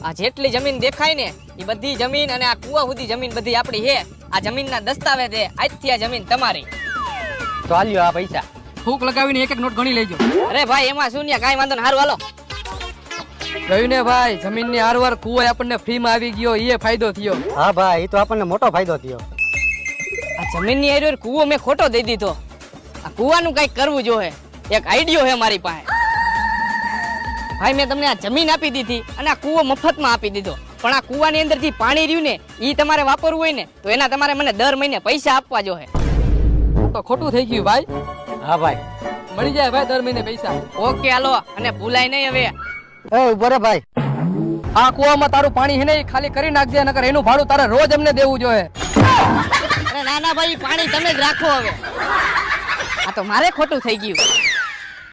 આ જેટલી જમીન દેખાય ને એ બધી જમીન અને આ કુવા સુધી જમીન બધી આપણી છે. આ જમીનના દસ્તાવેજ છે. આજથી આ જમીન તમારી. તો આલ્યો આ પૈસા. ફૂક લગાવીને એક એક નોટ ગણી લેજો. અરે ભાઈ એમાં શું ને કાંઈ વાંધો ને. હારું હાલો. ગયું ને ભાઈ, જમીનની હારવાર કુવો આપણને ફ્રીમાં આવી ગયો, એ ફાયદો થયો. હા ભાઈ, એ તો આપણને મોટો ફાયદો થયો. આ જમીનની હારવાર કુવો મેં ખોટો દઈ દીધો. આ કુવાનું કંઈક કરવું જોઈએ. એક આઈડિયો છે મારી પાસે. ભાઈ મેં તમને આ જમીન આપી દીધી અને આ કુવો મફતમાં આપી દીધો. પણ આ કુવાની અંદર જે પાણી રહ્યું ને એ તમારે વાપરવું હોય ને તો એના તમારે મને દર મહિને પૈસા આપવા જોઈએ. તો ખોટું થઈ ગયું ભાઈ. હા ભાઈ, મળી જાય ભાઈ દર મહિને પૈસા. ઓકે હાલો, અને ભૂલાય નહીં હવે. એ ઉભો રે ભાઈ. આ કુવામાં તારું પાણી છે ને એ ખાલી કરી નાખજે, નકર એનું ભાડું તારે રોજ અમને દેવું જોઈએ. અરે ના ના ભાઈ, પાણી તમે જ રાખો હવે. આ તો મારે ખોટું થઈ ગયું.